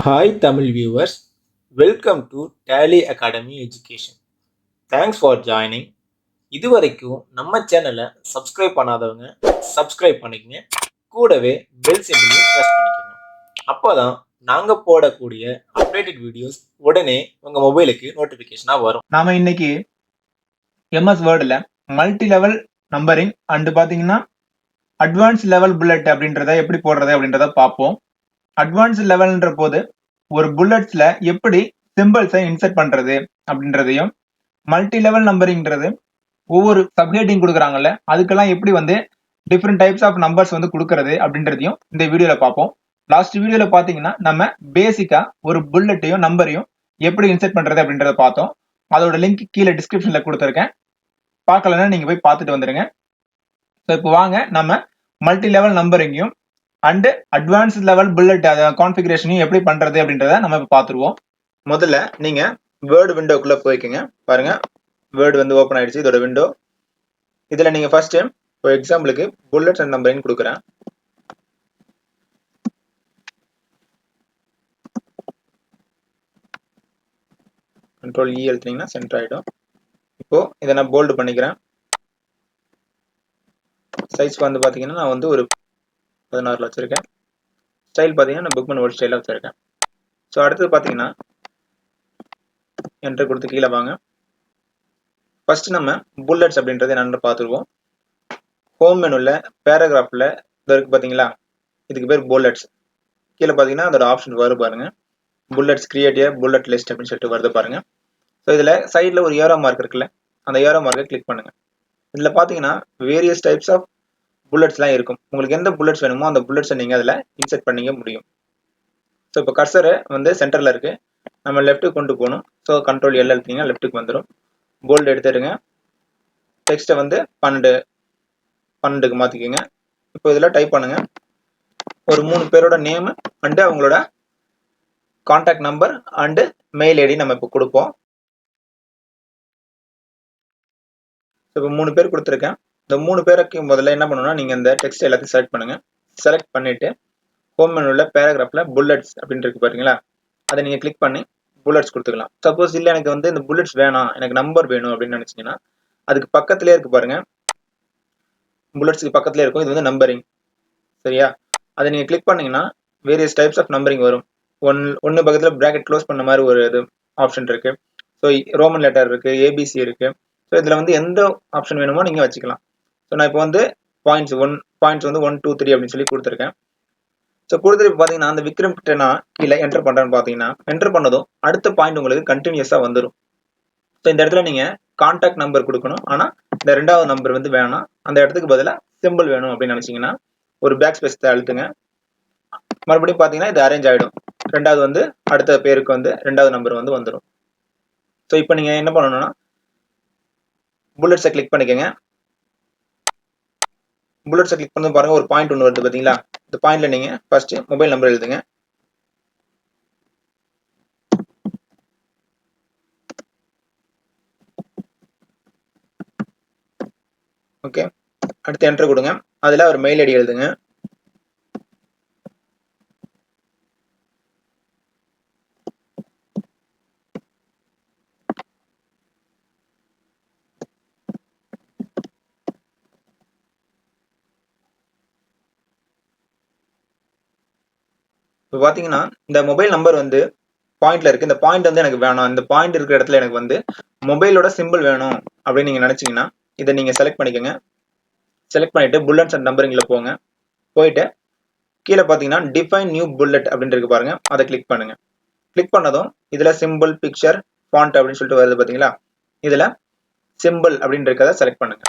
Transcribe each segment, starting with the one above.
Hi Tamil viewers, welcome to Tally Academy Education. Thanks for joining. இதுவரைக்கும் நம்ம சேனலை subscribe பண்ணாதவங்க சப்ஸ்கிரைப் பண்ணிக்கங்க. கூடவே பெல் சிம்பிளையும் ப்ரெஸ் பண்ணிக்கோங்க. அப்போதான் நாங்க போடக்கூடிய அப்டேட்டட் வீடியோஸ் உடனே உங்க மொபைலுக்கு நோட்டிபிகேஷனா வரும். நாம இன்னைக்கு எம்எஸ் வேர்டில் மல்டி லெவல் நம்பரிங் அண்டு பார்த்தீங்கன்னா அட்வான்ஸ் லெவல் புல்லட் அப்படின்றத எப்படி போடுறது அப்படின்றத பார்ப்போம். அட்வான்ஸ் லெவல்ன்ற போது ஒரு புல்லட்ஸ்ல எப்படி சிம்பிள்ஸை இன்சர்ட் பண்றது அப்படின்றதையும், மல்டி லெவல் நம்பரிங்கிறது ஒவ்வொரு சப்ஹெட்டிங் கொடுக்குறாங்கல்ல அதுக்கெல்லாம் எப்படி டிஃப்ரெண்ட் டைப்ஸ் ஆஃப் நம்பர்ஸ் கொடுக்கறது அப்படின்றதையும் இந்த வீடியோல பார்ப்போம். லாஸ்ட் வீடியோல பாத்தீங்கன்னா நம்ம பேசிக்கா ஒரு புல்லட்டையும் நம்பரையும் எப்படி இன்சர்ட் பண்றது அப்படின்றத பார்த்தோம். அதோட லிங்க் கீழே டிஸ்கிரிப்ஷன்ல கொடுத்துருக்கேன். பார்க்கலன்னா நீங்க போய் பார்த்துட்டு வந்துருங்க. ஸோ இப்போ வாங்க நம்ம மல்டி லெவல் நம்பரிங்கையும் அண்ட் அட்வான்ஸ் லெவல் புல்லட் கான்ஃபிகரேஷனையும் எப்படி பண்றது அப்படின்றத நம்ம இப்போ பார்த்துருவோம். முதல்ல நீங்க வேர்டு விண்டோக்குள்ள போய்க்குங்க. பாருங்க, வேர்டு ஓப்பன் ஆயிடுச்சு. இதோட விண்டோ. இதுல நீங்க ஃபர்ஸ்ட் இப்போ எக்ஸாம்பிளுக்கு புல்லட்ஸ் அண்ட் நம்பரிங் கொடுக்குறேன். கண்ட்ரோல் இ எழுத்துனீங்கன்னா சென்டர் ஆயிடும். இப்போ இதை நான் போல்டு பண்ணிக்கிறேன். சைஸ் பாத்தீங்கன்னா நான் ஒரு 16 வச்சிருக்கேன். ஸ்டைல் பாத்தீங்கன்னா நான் புக்மன் ஓல்ட் ஸ்டைல வச்சிருக்கேன். ஸோ அடுத்தது பாத்தீங்கன்னா என்டர் கொடுத்து கீழே வாங்க. ஃபர்ஸ்ட் நம்ம புல்லட்ஸ் அப்படின்றத என்னன்னு பார்த்துருவோம். ஹோம் மெனுல பேராகிராஃப்ல இருக்கு பாத்தீங்களா, இதுக்கு பேர் புல்லட்ஸ். கீழே பாத்தீங்கன்னா அதோட ஆப்ஷன் வரும் பாருங்க, புல்லட்ஸ் கிரியேட் புல்லட் லிஸ்ட் அப்படின்னு சொல்லிட்டு வருது பாருங்க. ஸோ இதுல சைட்ல ஒரு ஏரோ மார்க் இருக்குல்ல, அந்த ஏரோ மார்க்கை கிளிக் பண்ணுங்க. இதுல பாத்தீங்கன்னா வேரியஸ் டைப்ஸ் ஆஃப் புல்லட்ஸ்லாம் இருக்கும். உங்களுக்கு எந்த புல்லட்ஸ் வேணுமோ அந்த புல்லட்ஸை நீங்க அதுல இன்செர்ட் பண்ணிக்க முடியும். ஸோ இப்போ கர்சர் சென்டர்ல இருக்கு, நம்ம லெஃப்ட்டுக்கு கொண்டு போகணும். ஸோ கண்ட்ரோல் எல் அழுத்திங்கன்னா லெஃப்ட்டுக்கு வந்துடும். போல்டு எடுத்துடுங்க. டெக்ஸ்ட்டை 12க்கு மாத்திக்கோங்க. இப்போ இதில் டைப் பண்ணுங்க. ஒரு 3 பேரோட நேம் அண்டு அவங்களோட contact number and mail ID நம்ம இப்போ கொடுப்போம். இப்போ 3 பேர் கொடுத்துருக்கேன். இந்த 3 பேருக்கு முதல்ல என்ன பண்ணணும்னா, நீங்க இந்த டெக்ஸ்ட் எல்லாத்தையும் செலக்ட் பண்ணுங்க. செலக்ட் பண்ணிட்டு ஹோம் மெனுல பேராகிராஃப்ல புல்லட்ஸ் அப்படின்னு இருக்கு பாத்தீங்களா, அதை நீங்க கிளிக் பண்ணி புல்லட்ஸ் கொடுத்துக்கலாம். சப்போஸ் இல்லை எனக்கு இந்த புல்லட்ஸ் வேணாம், எனக்கு நம்பர் வேணும் அப்படின்னு நினைச்சீங்கன்னா அதுக்கு பக்கத்திலே இருக்கு பாருங்க, புல்லட்ஸ்க்கு பக்கத்திலே இருக்கும். இது நம்பரிங். சரியா, அதை நீங்க கிளிக் பண்ணீங்கன்னா வேரியஸ் டைப்ஸ் ஆஃப் நம்பரிங் வரும். ஒன்னு பக்கத்துல பிராக்கெட் க்ளோஸ் பண்ண மாதிரி ஒரு இது ஆப்ஷன் இருக்கு. ஸோ ரோமன் லெட்டர் இருக்கு, ஏபிசி இருக்கு. ஸோ இதுல எந்த ஆப்ஷன் வேணுமோ நீங்க வச்சுக்கலாம். ஸோ நான் இப்போ பாயிண்ட்ஸ் 1 2 3 அப்படின்னு சொல்லி கொடுத்துருக்கேன். ஸோ கொடுத்துட்டு பார்த்தீங்கன்னா அந்த விக்ரம் கிட்ட நான் கீழே என்டர் பண்றேன்னு பார்த்தீங்கன்னா என்டர் பண்ணதும் அடுத்த பாயிண்ட் உங்களுக்கு கண்டினியூஸா வந்துடும். ஸோ இந்த இடத்துல நீங்க கான்டாக்ட் நம்பர் கொடுக்கணும். ஆனா இந்த 2வது நம்பர் வேணாம், அந்த இடத்துக்கு பதிலாக சிம்பிள் வேணும் அப்படின்னு நினைச்சீங்கன்னா ஒரு பேக் ஸ்பேஸ் அழுத்துங்க. மறுபடியும் பார்த்தீங்கன்னா இது அரேஞ்ச் ஆயிடும். 2வது அடுத்த பேருக்கு 2வது நம்பர் வந்துடும். ஸோ இப்போ நீங்க என்ன பண்ணணும்னா புல்லட்ஸை கிளிக் பண்ணிக்கோங்க. புல்லட்ஸை கிளிக் பண்ணி பாருங்க, ஒரு பாயிண்ட் ஒன்று வருது பார்த்தீங்களா, இந்த பாயிண்ட்ல நீங்க ஃபர்ஸ்ட் மொபைல் நம்பர் எழுதுங்க. ஓகே, அடுத்து என்டர் கொடுங்க. அதுல ஒரு மெயில் ஐடி எழுதுங்க. இப்போ பாத்தீங்கன்னா இந்த மொபைல் நம்பர் பாயிண்ட்ல இருக்கு. இந்த பாயிண்ட் எனக்கு வேணும், இந்த பாயிண்ட் இருக்கிற இடத்துல எனக்கு மொபைலோட சிம்பிள் வேணும் அப்படின்னு நீங்க நினைச்சீங்கன்னா இதை நீங்க செலக்ட் பண்ணிக்கோங்க. செலக்ட் பண்ணிட்டு புல்லட்ஸ் அண்ட் நம்பரிங்ல போங்க. போயிட்டு கீழே பாத்தீங்கன்னா டிஃபைன் நியூ புல்லட் அப்படின்னு இருக்கு பாருங்க, அதை கிளிக் பண்ணுங்க. கிளிக் பண்ணதும் இதுல சிம்பிள், பிக்சர், ஃபாண்ட் அப்படின்னு சொல்லிட்டு வருது பாத்தீங்களா, இதுல சிம்பிள் அப்படின்னு இருக்கிறத செலக்ட் பண்ணுங்க.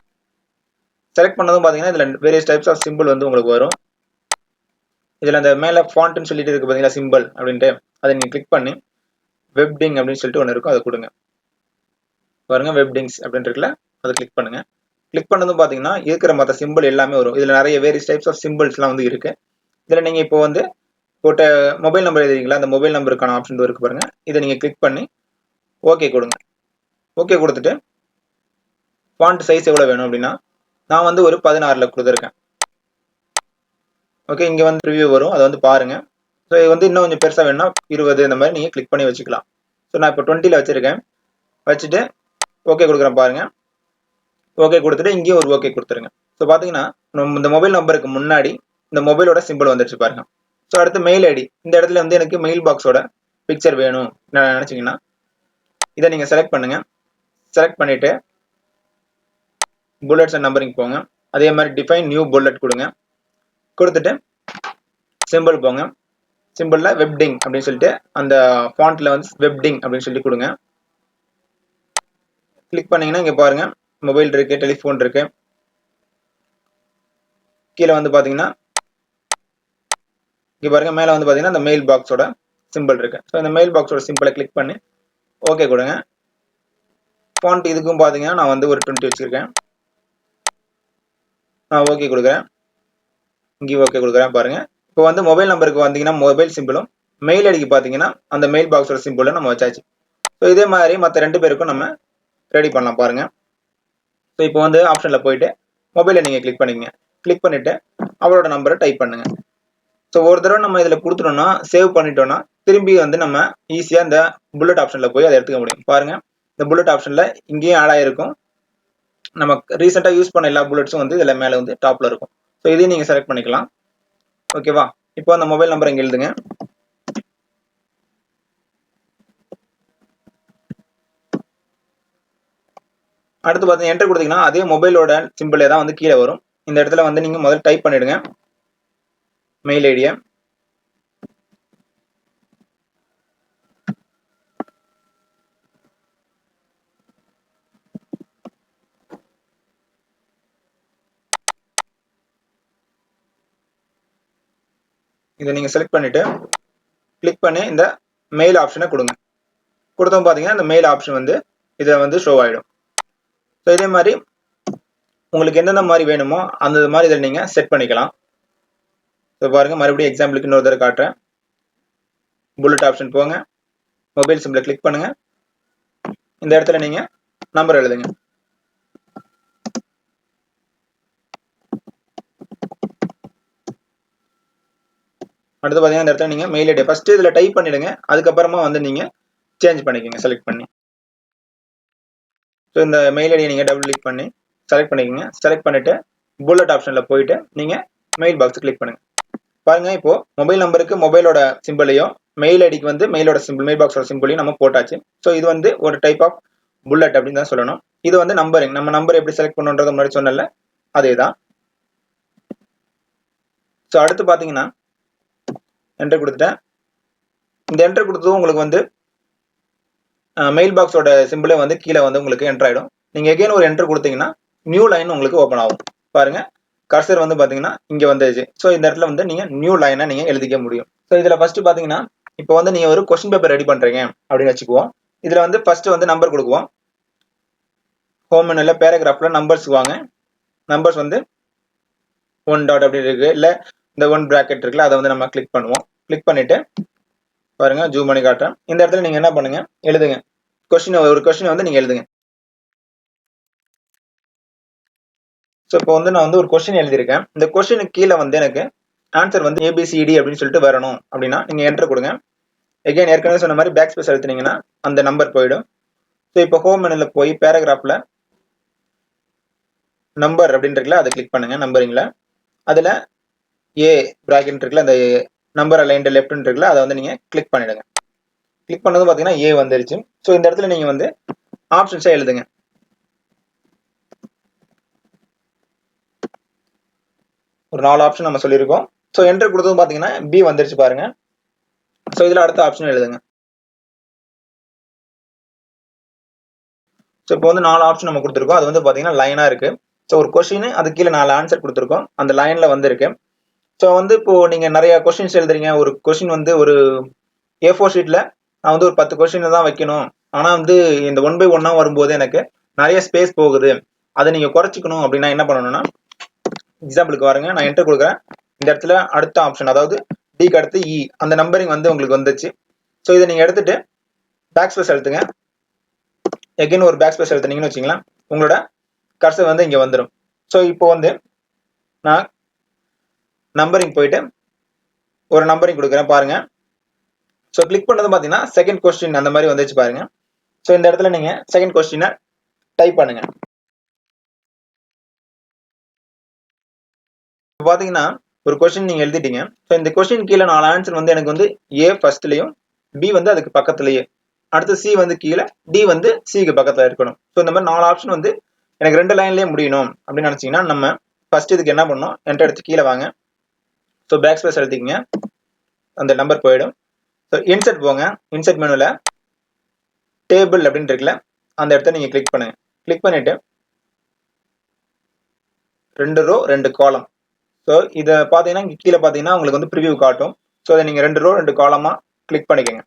செலக்ட் பண்ணதும் பாத்தீங்கன்னா இதுல வேரியஸ் டைப்ஸ் ஆஃப் சிம்பிள் உங்களுக்கு வரும். இதுல அந்த மேல ஃபாண்ட்னு சொல்லிட்டு இருக்கு பாத்தீங்களா, சிம்பிள் அப்படின்ட்டு, அதை நீங்க கிளிக் பண்ணி வெப்டிங் அப்படின்னு சொல்லிட்டு ஒன்று இருக்கும், அதை கொடுங்க. பாருங்க வெப்டிங்ஸ் அப்படின்னு இருக்குல்ல, அதை கிளிக் பண்ணுங்க. கிளிக் பண்ணதும் பாத்தீங்கன்னா இருக்கிற மற்ற சிம்பிள் எல்லாமே வரும். இதுல நிறைய வேரியஸ் டைப்ஸ் ஆஃப் சிம்பிள்ஸ்லாம் இருக்கு. இதுல நீங்க இப்போ போட்ட மொபைல் நம்பர் எழுதுறீங்களா, அந்த மொபைல் நம்பருக்கான ஆப்ஷன் இருக்கு பாருங்க, இதை நீங்க கிளிக் பண்ணி ஓகே கொடுங்க. ஓகே கொடுத்துட்டு ஃபாண்ட் சைஸ் எவ்வளவு வேணும் அப்படின்னா நான் ஒரு 16ல கொடுத்துருக்கேன். ஓகே, இங்க ரிவ்யூ வரும், அதை பாருங்க. ஸோ இது வந்து இன்னும் கொஞ்சம் பெருசாக வேணும்னா 20 இந்த மாதிரி நீங்கள் கிளிக் பண்ணி வச்சுக்கலாம். ஸோ நான் இப்போ 20ல் வச்சுருக்கேன். வச்சுட்டு ஓகே கொடுக்குறேன் பாருங்கள். ஓகே கொடுத்துட்டு இங்கேயும் ஒரு ஓகே கொடுத்துருங்க. ஸோ பார்த்தீங்கன்னா இந்த மொபைல் நம்பருக்கு முன்னாடி இந்த மொபைலோட சிம்பிள் வந்துருச்சு பாருங்க. ஸோ அடுத்து மெயில் ஐடி. இந்த இடத்துல வந்து எனக்கு மெயில் பாக்ஸோட பிக்சர் வேணும் நினச்சிங்கன்னா இதை நீங்கள் செலக்ட் பண்ணுங்க. செலக்ட் பண்ணிவிட்டு புல்லட்ஸ் அண்ட் நம்பரிங் போங்க. அதே மாதிரி டிஃபைன் நியூ புல்லட் கொடுங்க. கொடுத்துட்டு சிம்பிள் போங்க. சிம்பிளில் வெப்டிங் அப்படின்னு சொல்லிட்டு அந்த ஃபாண்ட்டில் வந்து வெப்டிங் அப்படின்னு சொல்லி கொடுங்க. கிளிக் பண்ணீங்கன்னா இங்கே பாருங்க மொபைல் இருக்கு, டெலிஃபோன் இருக்கு. கீழே வந்து பார்த்தீங்கன்னா இங்கே பாருங்க மேலே வந்து பார்த்தீங்கன்னா இந்த மெயில் பாக்ஸோட சிம்பிள் இருக்கு. ஸோ இந்த மெயில் பாக்ஸோட சிம்பிளை கிளிக் பண்ணி ஓகே கொடுங்க. ஃபாண்ட் இதுக்கும் பார்த்தீங்கன்னா நான் வந்து ஒரு 20 வச்சிருக்கேன். நான் ஓகே கொடுக்குறேன். இங்கேயும் ஓகே கொடுக்குறேன் பாருங்க. இப்போ வந்து மொபைல் நம்பருக்கு வந்தீங்கன்னா மொபைல் சிம்பிளும், மெயில் ஐடிக்கு பார்த்தீங்கன்னா அந்த மெயில் பாக்ஸோட சிம்பிளை நம்ம வச்சாச்சு. ஸோ இதே மாதிரி மற்ற 2 பேருக்கும் நம்ம ரெடி பண்ணலாம் பாருங்க. ஸோ இப்போ வந்து ஆப்ஷனில் போயிட்டு மொபைலை நீங்கள் கிளிக் பண்ணிக்கங்க. கிளிக் பண்ணிட்டு அவரோட நம்பரை டைப் பண்ணுங்க. ஸோ ஒரு தடவை நம்ம இதில் கொடுத்துட்டோம்னா சேவ் பண்ணிட்டோம்னா திரும்பி வந்து நம்ம ஈஸியாக இந்த புல்லட் ஆப்ஷனில் போய் அதை எடுத்துக்க முடியும். பாருங்க இந்த புல்லட் ஆப்ஷனில் இங்கேயும் ஆட் ஆகிருக்கும். நம்ம ரீசெண்டாக யூஸ் பண்ண எல்லா புல்லட்ஸும் வந்து இதில் மேலே வந்து டாப்பில் இருக்கும். ஸோ இதையும் நீங்கள் செலக்ட் பண்ணிக்கலாம். ஓகேவா? இப்போ அந்த மொபைல் நம்பர் இங்கே எழுதுங்க. அடுத்து பார்த்தீங்கன்னா என்டர் கொடுத்தீங்கன்னா அதே மொபைலோட சிம்பிளே தான் வந்து கீழே வரும். இந்த இடத்துல வந்து நீங்கள் முதல்ல டைப் பண்ணிடுங்க மெயில் ஐடியை. இதை நீங்கள் செலக்ட் பண்ணிட்டு கிளிக் பண்ணி இந்த மெயில் ஆப்ஷனை கொடுங்க. கொடுத்தோம் பார்த்தீங்கன்னா இந்த மெயில் ஆப்ஷன் வந்து இதில் வந்து ஷோ ஆகிடும். ஸோ இதே மாதிரி உங்களுக்கு எந்தெந்த மாதிரி வேணுமோ அந்த மாதிரி இதில் நீங்கள் செட் பண்ணிக்கலாம். ஸோ பாருங்க மறுபடியும் எக்ஸாம்பிளுக்கு இன்னொரு தடவை காட்டுறேன். புல்லட் ஆப்ஷன் போங்க, மொபைல் சிம்பிளை கிளிக் பண்ணுங்க. இந்த இடத்துல நீங்கள் நம்பர் எழுதுங்க. அடுத்து பார்த்தீங்கன்னா இந்த இடத்துல நீங்கள் மெயில் ஐடியா ஃபர்ஸ்ட் இதில் டைப் பண்ணிடுங்க. அதுக்கப்புறமா வந்து நீங்கள் சேஞ்ச் பண்ணிக்கோங்க செலக்ட் பண்ணி. ஸோ இந்த மெயில் ஐடியை நீங்கள் டபுள் கிளிக் பண்ணி செலக்ட் பண்ணிக்கோங்க. செலக்ட் பண்ணிட்டு புல்லட் ஆப்ஷனில் போயிட்டு நீங்கள் மெயில் பாக்ஸ் கிளிக் பண்ணுங்க. பாருங்க இப்போ மொபைல் நம்பருக்கு மொபைலோட சிம்பிளையும், மெயில் ஐடிக்கு வந்து மெயிலோட சிம்பிள், மெயில் பாக்ஸோட சிம்பிளையும் நம்ம போட்டாச்சு. ஸோ இது வந்து ஒரு டைப் ஆஃப் புல்லட் அப்படின்னு தான் சொல்லணும். இது வந்து நம்பரிங். நம்ம நம்பர் எப்படி செலக்ட் பண்ணுன்றத முன்னாடி சொன்னல அதே தான். ஸோ அடுத்து பார்த்தீங்கன்னா என்டர் கொடுத்துட்டேன். இந்த என்டர் கொடுத்ததும் உங்களுக்கு வந்து மெயில் பாக்ஸோட சிம்பிளே வந்து கீழே வந்து உங்களுக்கு என்டர் ஆகிடும். நீங்கள் எகைன் ஒரு என்டர் கொடுத்தீங்கன்னா நியூ லைன் உங்களுக்கு ஓப்பன் ஆகும். பாருங்க கர்சர் வந்து பார்த்தீங்கன்னா இங்கே வந்துச்சு. ஸோ இந்த இடத்துல வந்து நீங்கள் நியூ லைனை நீங்கள் எழுதிக்க முடியும். ஸோ இதில் ஃபர்ஸ்ட் பார்த்தீங்கன்னா இப்போ வந்து நீங்கள் ஒரு கொஸ்டின் பேப்பர் ரெடி பண்ணுறீங்க அப்படின்னு வச்சுக்குவோம். இதில் வந்து ஃபர்ஸ்ட் வந்து நம்பர் கொடுக்குவோம். ஹோம் மெனுல பேராகிராஃபில் நம்பர்ஸ் வாங்க. நம்பர்ஸ் வந்து 1 டாட் அப்படி இருக்கு, இல்லை இந்த 1 பிராக்கெட் இருக்குல்ல அதை வந்து நம்ம கிளிக் பண்ணுவோம். கிளிக் பண்ணிட்டு பாருங்க ஜூம் பண்ணி காட்டுறேன். இந்த இடத்துல நீங்கள் என்ன பண்ணுங்க எழுதுங்க. ஒரு கொஸ்டின் வந்து நீங்கள் எழுதுங்க. ஸோ இப்போ வந்து நான் வந்து ஒரு கொஸ்டின் எழுதியிருக்கேன். இந்த கொஸ்டினுக்கு கீழே வந்து எனக்கு ஆன்சர் வந்து ஏபிசிடி அப்படின்னு சொல்லிட்டு வரணும் அப்படின்னா நீங்கள் என்டர் கொடுங்க. எகைன் ஏற்கனவே சொன்ன மாதிரி பேக் ஸ்பேஸ் அழுத்தினீங்கன்னா அந்த நம்பர் போயிடும். ஸோ இப்போ ஹோம் மெனுல போய் பேராகிராஃபில் நம்பர் அப்படின்னு இருக்குல்ல அதை கிளிக் பண்ணுங்க. நம்பரிங்கில் அதில் ஏ பிராக்கெட் இருக்குல்ல அந்த நம்பர் அலைன்ட் லெஃப்ட்னு இருக்குல்ல அதை வந்து நீங்கள் கிளிக் பண்ணிடுங்க. கிளிக் பண்ணது பார்த்தீங்கன்னா ஏ வந்துருச்சு. ஸோ இந்த இடத்துல நீங்கள் வந்து ஆப்ஷன்ஸை எழுதுங்க. ஒரு 4 ஆப்ஷன் நம்ம சொல்லியிருக்கோம். ஸோ என்டர் கொடுத்ததும் பார்த்தீங்கன்னா பி வந்துருச்சு பாருங்க. ஸோ இதில் அடுத்த ஆப்ஷன் எழுதுங்க. ஸோ இப்போ வந்து 4 ஆப்ஷன் நம்ம கொடுத்துருக்கோம். அது வந்து பார்த்தீங்கன்னா லைனாக இருக்கு. ஸோ ஒரு கொஸ்டின் அது கீழே 4 ஆன்சர் கொடுத்துருக்கோம். அந்த லைன்ல வந்து இருக்கு. ஸோ வந்து இப்போ நீங்க நிறைய கொஸ்டின்ஸ் எழுதுறீங்க. ஒரு கொஸ்டின் வந்து ஒரு A4 ஷீட்ல நான் வந்து ஒரு 10 கொஸ்டின் தான் வைக்கணும். ஆனா வந்து இந்த 1 by 1 வரும்போது எனக்கு நிறைய ஸ்பேஸ் போகுது. அதை நீங்க குறைச்சிக்கணும் அப்படின்னா என்ன பண்ணணும்னா எக்ஸாம்பிளுக்கு பாருங்க நான் என்டர் கொடுக்குறேன். இந்த இடத்துல அடுத்த ஆப்ஷன் அதாவது டிக்கு அடுத்து இ அந்த நம்பரிங் வந்து உங்களுக்கு வந்துச்சு. ஸோ இதை நீங்க எடுத்துட்டு பேக் ஸ்பேஸ் எழுத்துங்க. எகைன் ஒரு பேக் ஸ்பேஸ் எழுத்துனீங்கன்னு வச்சுங்களேன் உங்களோட கர்சர் வந்து இங்க வந்துடும். ஸோ இப்போ வந்து நான் நம்பரிங் போயிட்டு ஒரு நம்பரிங் கொடுக்குறேன் பாருங்க. ஸோ கிளிக் பண்ணது பார்த்தீங்கன்னா செகண்ட் கொஸ்டின் அந்த மாதிரி வந்துச்சு பாருங்க. ஸோ இந்த இடத்துல நீங்க செகண்ட் கொஸ்டினை டைப் பண்ணுங்க. இப்போ பார்த்தீங்கன்னா ஒரு கொஸ்டின் நீங்க எழுதிட்டீங்க. ஸோ இந்த கொஸ்டின் கீழே 4 ஆன்சர் வந்து எனக்கு வந்து ஏ ஃபர்ஸ்ட்லையும், பி வந்து அதுக்கு பக்கத்துலயே, அடுத்து சி வந்து கீழே, டி வந்து சிக்கு பக்கத்துல இருக்கணும். ஸோ இந்த மாதிரி 4 ஆப்ஷன் வந்து எனக்கு 2 லைன்லயே முடியணும் அப்படின்னு நினைச்சீங்கன்னா நம்ம ஃபர்ஸ்ட் இதுக்கு என்ன பண்ணணும், என்டர் எடுத்து கீழே வாங்க. ஸோ பேக் ஸ்பேஸ் எழுதிக்கங்க, அந்த நம்பர் போயிடும். ஸோ இன்சர்ட் போங்க, இன்சர்ட் மெனுல டேபிள் அப்படின்னு இருக்குல்ல, அந்த இடத்த நீங்க கிளிக் பண்ணுங்க. கிளிக் பண்ணிட்டு 2 ரோ 2 காலம். ஸோ இதை பார்த்தீங்கன்னா இங்கே கீழே பார்த்தீங்கன்னா உங்களுக்கு வந்து ப்ரிவியூ காட்டும். ஸோ அதை நீங்கள் 2 ரோ 2 காலமாக கிளிக் பண்ணிக்கோங்க.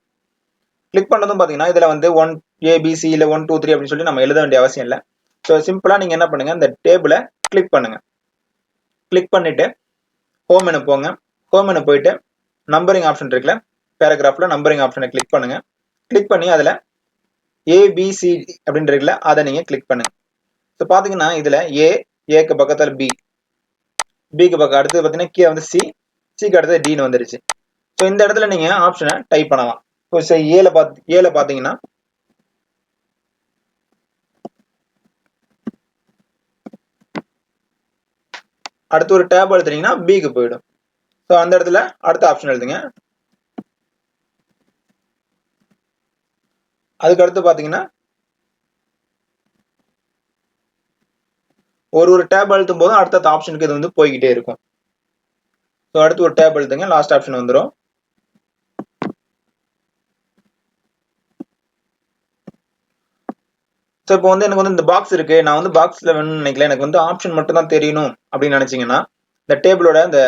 கிளிக் பண்ணதும் பார்த்தீங்கன்னா இதில் வந்து 1 ஏபிசி இல்லை 1 2 3 அப்படின்னு சொல்லி நம்ம எழுத வேண்டிய அவசியம் இல்லை. ஸோ சிம்பிளாக நீங்கள் என்ன பண்ணுங்க, இந்த டேபிளை கிளிக் பண்ணுங்க. கிளிக் பண்ணிட்டு ஹோம் மெனு போங்க. ஹோம் மெனு போயிட்டு நம்பரிங் ஆப்ஷன் இருக்குல்ல, பேராகிராஃபில் நம்பரிங் ஆப்ஷனை கிளிக் பண்ணுங்க. கிளிக் பண்ணி அதில் ஏபிசி அப்படின்னு இருக்குல்ல, அதை நீங்கள் கிளிக் பண்ணுங்க. ஸோ பார்த்தீங்கன்னா இதில் ஏக்கு பக்கத்தில் பி, பிக்கு பக்கம் அடுத்து பார்த்தீங்கன்னா கீழே வந்து சி, சிக்கு அடுத்து டின்னு வந்துருச்சு. ஸோ இந்த இடத்துல நீங்க ஆப்ஷனை டைப் பண்ணலாம். ஸோ ஏல பார்த்தீங்கன்னா அடுத்து ஒரு டேப் எழுதுனீங்கன்னா பிக்கு போயிடும். ஸோ அந்த இடத்துல அடுத்த ஆப்ஷன் எழுதுங்க. அதுக்கு அடுத்து பார்த்தீங்கன்னா ஒரு டேப் அழுத்தும் போதும் அடுத்த ஆப்ஷனுக்கு இது வந்து போய்கிட்டே இருக்கும். ஸோ அடுத்து ஒரு டேப் எழுதுங்க, லாஸ்ட் ஆப்ஷன் வந்துடும். ஸோ இப்போ வந்து எனக்கு வந்து இந்த பாக்ஸ் இருக்கு, நான் வந்து பாக்ஸ்ல வேணும்னு நினைக்கல, எனக்கு வந்து ஆப்ஷன் மட்டும் தான் தெரியணும் அப்படின்னு நினைச்சீங்கன்னா இந்த டேபிளோட இந்த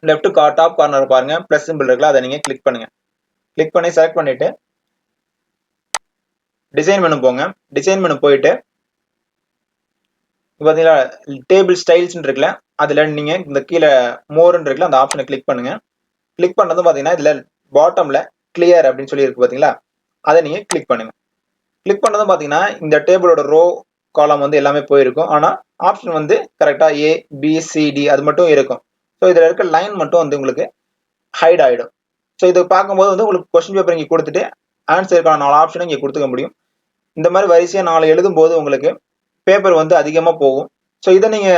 லெஃப்ட் டாப் கார்னர் பாருங்க, பிளஸ் சிம்பிள் இருக்குல்ல, அதை நீங்க கிளிக் பண்ணுங்க. கிளிக் பண்ணி செலக்ட் பண்ணிட்டு டிசைன் மெனு போங்க. டிசைன் மெனு போயிட்டு பார்த்தீங்களா டேபிள் ஸ்டைல்ஸ் இருக்குல்ல, அதுல நீங்க இந்த கீழே மோர்ன்னு இருக்குல்ல, அந்த ஆப்ஷனை கிளிக் பண்ணுங்க. கிளிக் பண்ணதும் பார்த்தீங்கன்னா இதுல பாட்டம்ல கிளியர் அப்படின்னு சொல்லி இருக்கு பார்த்தீங்களா, அதை நீங்க கிளிக் பண்ணுங்க. கிளிக் பண்ணதும் பார்த்தீங்கன்னா இந்த டேபிளோட ரோ காலம் வந்து எல்லாமே போயிருக்கும். ஆனா ஆப்ஷன் வந்து கரெக்டா ஏ பி சி டி அது மட்டும் இருக்கும். ஸோ இதுல இருக்க லைன் மட்டும் வந்து உங்களுக்கு ஹைட் ஆயிடும். ஸோ இதை பார்க்கும்போது வந்து உங்களுக்கு கொஸ்டின் பேப்பர் இங்கே கொடுத்துட்டு ஆன்சருக்கான 4 ஆப்ஷனும் இங்கே கொடுத்துக்க முடியும். இந்த மாதிரி வரிசையா 4 எழுதும் போது உங்களுக்கு பேப்பர் வந்து அதிகமா போகும். ஸோ இதை நீங்க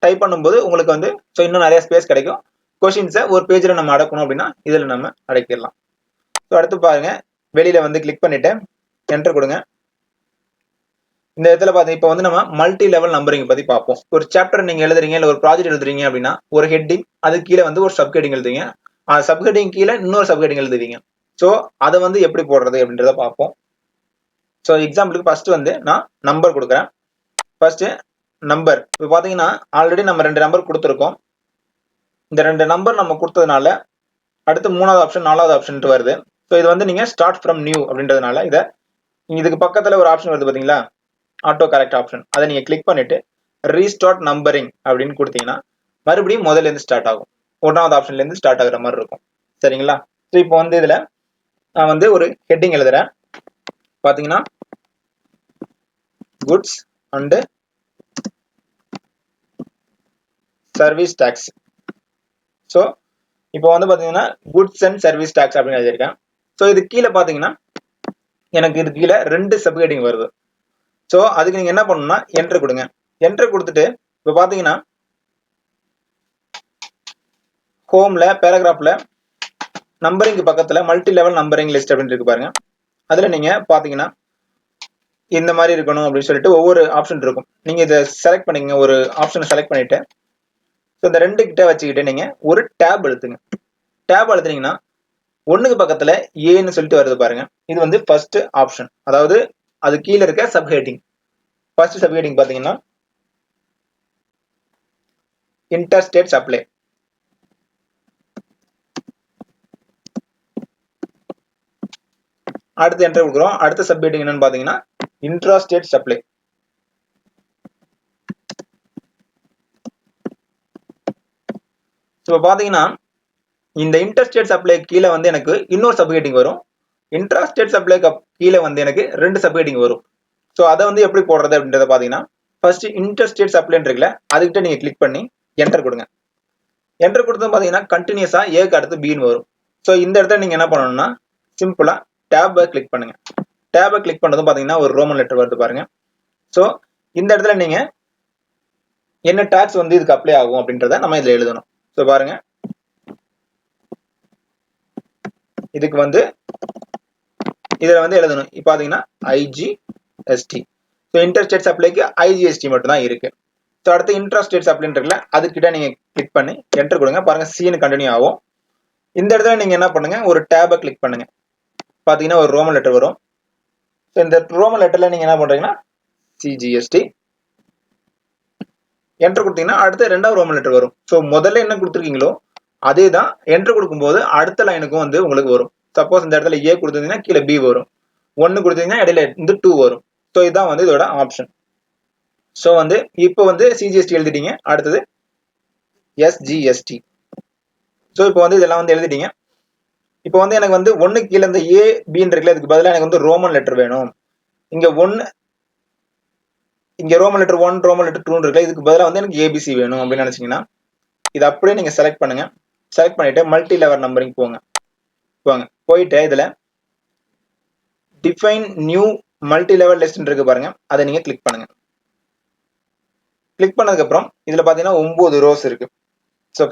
டைப் பண்ணும்போது உங்களுக்கு வந்து ஸோ இன்னும் நிறைய ஸ்பேஸ் கிடைக்கும். கொஸ்டின்ஸை ஒரு பேஜில் நம்ம அடக்கணும் அப்படின்னா இதில் நம்ம அடக்கிடலாம். ஸோ அடுத்து பாருங்க, வெளியில வந்து கிளிக் பண்ணிட்டு என்டர் கொடுங்க. இந்த இடத்துல பார்த்தீங்க இப்போ வந்து நம்ம மல்டி லெவல் நம்பரிங் பத்தி பார்ப்போம். ஒரு சாப்டர் நீங்க எழுதுறீங்க இல்லை ஒரு ப்ராஜெக்ட் எழுதுறீங்க அப்படின்னா ஒரு ஹெட்டிங், அது கீழே வந்து ஒரு சப்ஹெட்டிங் எழுதுவீங்க, சப்ஹெட்டிங் கீழே இன்னொரு சப்ஹெட்டிங் எழுதுவீங்க. ஸோ அதை வந்து எப்படி போடுறது அப்படின்றத பார்ப்போம். ஸோ எக்ஸாம்பிளுக்கு ஃபர்ஸ்ட் வந்து நான் நம்பர் கொடுக்குறேன். ஃபர்ஸ்ட் நம்பர் இப்போ பார்த்தீங்கன்னா ஆல்ரெடி நம்ம 2 நம்பர் கொடுத்துருக்கோம். இந்த 2 நம்பர் நம்ம கொடுத்ததுனால அடுத்து 3வது ஆப்ஷன் 4வது ஆப்ஷன் வருது. ஸோ இது வந்து நீங்க ஸ்டார்ட் ஃப்ரம் நியூ அப்படின்றதுனால இதை இதுக்கு பக்கத்துல ஒரு ஆப்ஷன் வருது பாத்தீங்களா, ஆட்டோ கரெக்ட் ஆப்ஷன், அதை நீங்க கிளிக் பண்ணிட்டு ரீஸ்டார்ட் நம்பரிங் அப்படின்னு கொடுத்தீங்கன்னா மறுபடியும் முதல்ல இருந்து ஸ்டார்ட் ஆகும். 1வது ஆப்ஷன்ல இருந்து ஸ்டார்ட் ஆகுற மாதிரி இருக்கும். சரிங்களா? ஸோ இப்போ வந்து இதுல நான் வந்து ஒரு ஹெட்டிங் எழுதுறேன். பாத்தீங்கன்னா goods and service tax. So இப்போ வந்து பாத்தீங்கன்னா குட்ஸ் அண்ட் சர்வீஸ் டாக்ஸ் அப்படின்னு எழுதியிருக்கேன். ஸோ இது கீழே பாத்தீங்கன்னா எனக்கு இது கீழே 2 சப்ஹெட்டிங் வருது. ஸோ அதுக்கு நீங்க என்ன பண்ணணும்னா என்டர் கொடுங்க. என்டர் கொடுத்துட்டு இப்போ பாத்தீங்கன்னா ஹோம்ல பேராகிராஃப்ல நம்பரிங் பக்கத்துல மல்டி லெவல் நம்பரிங் லிஸ்ட் அப்படின்னு இருக்கு பாருங்க. அதுல நீங்க பாத்தீங்கன்னா இந்த மாதிரி இருக்கணும் அப்படின்னு சொல்லிட்டு ஒவ்வொரு ஆப்ஷன் இருக்கும். நீங்க இதை செலக்ட் பண்ணிங்க, ஒரு ஆப்ஷனை செலக்ட் பண்ணிட்டு இந்த 2 கிட்ட வச்சுக்கிட்டு நீங்க ஒரு டேப் அழுத்துங்க. டேப் அழுத்துனீங்கன்னா 1க்கு பக்கத்துல ஏன்னு சொல்லிட்டு வருது பாருங்க, இது வந்து ஃபர்ஸ்ட் ஆப்ஷன், அதாவது அது கீழே இருக்க சப்ஹெட்டிங். ஃபர்ஸ்ட் சப்ஹெட்டிங் பாத்தீங்கன்னா இன்டர்ஸ்டேட் சப்ளை. அடுத்து என்டர் கொடுக்குறோம். அடுத்த சப்ஹெட்டிங் என்னன்னு பாத்தீங்கன்னா இன்ட்ராஸ்டேட் சப்ளை. இப்போ பாத்தீங்கன்னா இந்த இன்டர்ஸ்டேட் சப்ளை கீழே வந்து எனக்கு இன்னொரு சப்ஹெட்டிங் வரும். இன்ட்ராஸ்டேட் சப்ளை கீழே வந்து எனக்கு 2 சப்ஹெட்டிங் வரும். ஸோ அதை வந்து எப்படி போடுறது அப்படின்றத பாத்தீங்கன்னா ஃபர்ஸ்ட் இன்டர்ஸ்டேட் சப்ளைன்னு இருக்குல்ல, அதுக்கிட்ட நீங்க கிளிக் பண்ணி என்டர் கொடுங்க. என்டர் கொடுத்தது பார்த்தீங்கன்னா கண்டினியூஸா ஏக்கு அடுத்து பின்னு வரும். ஸோ இந்த இடத்துல நீங்க என்ன பண்ணணும்னா சிம்பிளா டேபை கிளிக் பண்ணுங்க. டேபை கிளிக் பண்ணதும் பார்த்தீங்கன்னா ஒரு ரோமன் லெட்டர் வருது பாருங்க. ஸோ இந்த இடத்துல நீங்க என்ன டாக்ஸ் வந்து இதுக்கு அப்ளை ஆகும் அப்படின்றத நம்ம இதுல எழுதணும். ஸோ பாருங்க, இதுக்கு வந்து இதுல வந்து எழுதணும். இப்போ பாத்தீங்கன்னா ஐஜிஎஸ்டி. ஸோ இன்டர் ஸ்டேட்ஸ் அப்ளைக்கு ஐஜிஎஸ்டி மட்டும் தான் இருக்கு. ஸோ அடுத்து இன்ட்ரா ஸ்டேட்ஸ் அப்ளைன்னு இருக்குல்ல, அதுக்கிட்ட நீங்க கிளிக் பண்ணி என்டர் கொடுங்க. பாருங்க சீனு கண்டினியூ ஆகும். இந்த இடத்துல நீங்க என்ன பண்ணுங்க, ஒரு டேபை கிளிக் பண்ணுங்க. பாத்தீங்கன்னா ஒரு ரோமன் லெட்டர் வரும். ஸோ இந்த ரோமன் லெட்டர்ல நீங்க என்ன பண்றீங்கன்னா சிஜிஎஸ்டி என்டர் கொடுத்தீங்கன்னா அடுத்த ரெண்டாவது ரோமன் லெட்டர் வரும். ஸோ முதல்ல என்ன கொடுத்துருக்கீங்களோ அதே தான் என்டர் கொடுக்கும்போது அடுத்த லைனுக்கும் வந்து உங்களுக்கு வரும். சப்போஸ் இந்த இடத்துல ஏ கொடுத்துருந்தீங்கன்னா கீழே பி வரும், 1 கொடுத்தீங்கன்னா இடையில இருந்து 2 வரும். ஸோ இதுதான் வந்து இதோட ஆப்ஷன். ஸோ வந்து இப்போ வந்து சிஜிஎஸ்டி எழுதிட்டீங்க, அடுத்தது எஸ்ஜிஎஸ்டி. ஸோ இப்போ வந்து இதெல்லாம் வந்து எழுதிட்டீங்க. இப்போ வந்து எனக்கு வந்து 1 கீழே இந்த ஏ பின்னு இருக்குல்ல, இதுக்கு பதிலாக எனக்கு வந்து ரோமன் லெட்டர் வேணும். இங்க 1 இங்க ரோமன் லெட்டர் 1 ரோமன் லெட்டர் 2 இருக்குல்ல, இதுக்கு பதிலாக வந்து எனக்கு ஏபிசி வேணும் அப்படின்னு நினைச்சீங்கன்னா இது அப்படியே நீங்க செலக்ட் பண்ணுங்க. செலக்ட் பண்ணிட்டு மல்டி லெவல் நம்பரிங் போயிட்டு இதுல define new multi level list இருக்கு பாருங்க, அதை நீங்க கிளிக் பண்ணுங்க. கிளிக் பண்ணதுக்கு அப்புறம் இதுல பாத்தீங்கன்னா 9 ரோஸ் இருக்கு. ஸோ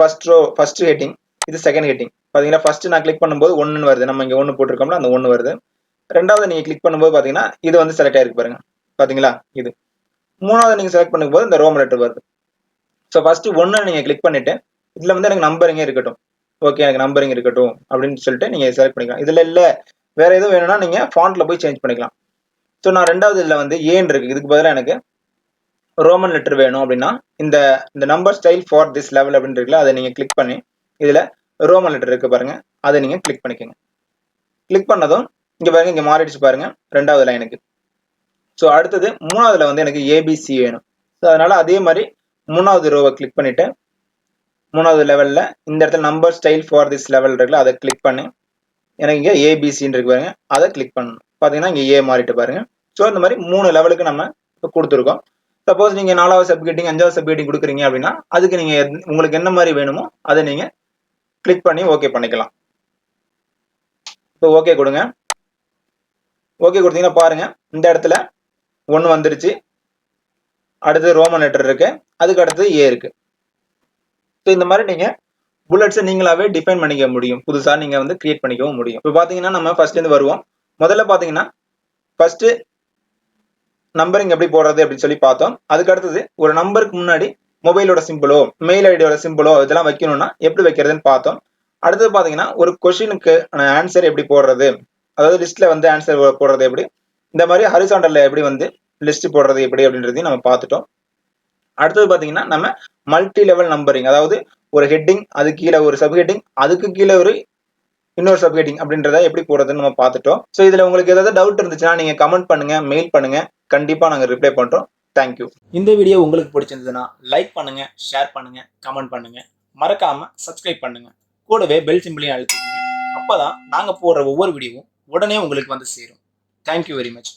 ஃபர்ஸ்ட் ஹெட்டிங், இது செகண்ட் ஹெட்டிங். பாத்தீங்கன்னா ஃபர்ஸ்ட் நான் கிளிக் பண்ணும்போது 1 வருது, நம்ம இங்க 1 போட்டிருக்கோம்ல அந்த 1 வருது. ரெண்டாவது நீங்க கிளிக் பண்ணும்போது பாத்தீங்கன்னா இது வந்து செலக்ட் ஆயிருக்கு பாருங்க, பாத்தீங்களா இது. மூணாவது நீங்க செலக்ட் பண்ணும்போது இந்த ரோமன் லெட்டர் வருது. ஸோ ஃபர்ஸ்ட் 1 நீங்க கிளிக் பண்ணிட்டு இதுல வந்து எனக்கு நம்பரிங்கே இருக்கட்டும், ஓகே எனக்கு நம்பரிங் இருக்கட்டும் அப்படின்னு சொல்லிட்டு நீங்க செலக்ட் பண்ணிக்கலாம். இதுல இல்ல வேற எதுவும் வேணும்னா நீங்க ஃபாண்ட்ல போய் சேஞ்ச் பண்ணிக்கலாம். ஸோ நான் ரெண்டாவது இதுல வந்து ஏன் இருக்கு, இதுக்கு பதிலாக எனக்கு ரோமன் லெட்டர் வேணும் அப்படின்னா இந்த இந்த number style for this level அப்படின்னு இருக்குல்ல, அதை நீங்க கிளிக் பண்ணி இதுல ரோமன் லெட்டர் இருக்கு பாருங்க, அதை நீங்க கிளிக் பண்ணிக்கோங்க. கிளிக் பண்ணதும் இங்க பாருங்க இங்க மாறிடுச்சு பாருங்க ரெண்டாவது லைனுக்கு. ஸோ அடுத்தது மூணாவதுல வந்து எனக்கு ஏபிசி வேணும். ஸோ அதனால அதே மாதிரி மூணாவது ரோவை கிளிக் பண்ணிட்டு மூணாவது லெவல்ல இந்த இடத்துல number style for this level இருக்குல்ல, அதை கிளிக் பண்ணி எனக்கு இங்க ஏபிசின்னு இருக்கு பாருங்க, அதை கிளிக் பண்ணணும். பாத்தீங்கன்னா இங்க ஏ மாறிட்டு பாருங்க. ஸோ இந்த மாதிரி 3 லெவலுக்கு நம்ம கொடுத்துருக்கோம். சப்போஸ் நீங்க 4வது சப்ஹெட்டிங் 5வது சப்ஹெட்டிங் கொடுக்குறீங்க அப்படின்னா அதுக்கு நீங்க உங்களுக்கு என்ன மாதிரி வேணுமோ அதை நீங்க கிளிக் பண்ணி ஓகே பண்ணிக்கலாம். இப்போ ஓகே கொடுங்க. ஓகே கொடுத்தீங்கன்னா பாருங்க இந்த இடத்துல 1 வந்துருச்சு, அடுத்து ரோமன் லெட்டர் இருக்கு, அதுக்கு அடுத்து ஏ இருக்கு. ஸோ இந்த மாதிரி நீங்க புல்லட்ஸை நீங்களாவே டிஃபைன் பண்ணிக்க முடியும், புதுசா நீங்க வந்து கிரியேட் பண்ணிக்கவும் முடியும். இப்போ பாத்தீங்கன்னா நம்ம ஃபர்ஸ்ட்ல இருந்து வருவோம். முதல்ல பாத்தீங்கன்னா ஃபர்ஸ்ட் நம்பரிங் எப்படி போடுறது அப்படின்னு சொல்லி பார்த்தோம். அதுக்கு அடுத்தது ஒரு நம்பருக்கு முன்னாடி மொபைலோட சிம்பிளோ மெயில் ஐடியோட சிம்பிளோ இதெல்லாம் வைக்கணும்னா எப்படி வைக்கிறதுன்னு பார்த்தோம். அடுத்தது பாத்தீங்கன்னா ஒரு கொஸ்டினுக்கு ஆன்சர் எப்படி போடுறது, அதாவது லிஸ்ட்ல வந்து ஆன்சர் போடுறது எப்படி, இந்த மாதிரி ஹரிசாண்டல்ல எப்படி வந்து லிஸ்ட் போடுறது எப்படி அப்படின்றதையும் நம்ம பார்த்துட்டோம். அடுத்தது பாத்தீங்கன்னா நம்ம மல்டி லெவல் நம்பரிங், அதாவது ஒரு ஹெட்டிங் அது கீழே ஒரு சப் ஹெட்டிங் அதுக்கு கீழே ஒரு இன்னொரு சப் ஹெட்டிங் அப்படின்றத எப்படி போடுறதுன்னு நம்ம பார்த்துட்டோம். ஸோ இதுல உங்களுக்கு ஏதாவது டவுட் இருந்துச்சுன்னா நீங்க கமெண்ட் பண்ணுங்க, மெயில் பண்ணுங்க, கண்டிப்பா நாங்க ரிப்ளை பண்றோம். தேங்க்யூ. இந்த வீடியோ உங்களுக்கு பிடிச்சிருந்ததுன்னா லைக் பண்ணுங்க, ஷேர் பண்ணுங்க, கமெண்ட் பண்ணுங்க, மறக்காம சப்ஸ்கிரைப் பண்ணுங்க, கூடவே பெல் சிம்பிளையும் அழுத்திக்கங்க. அப்பதான் நாங்க போடுற ஒவ்வொரு வீடியோவும் உடனே உங்களுக்கு வந்து சேரும். Thank you very much.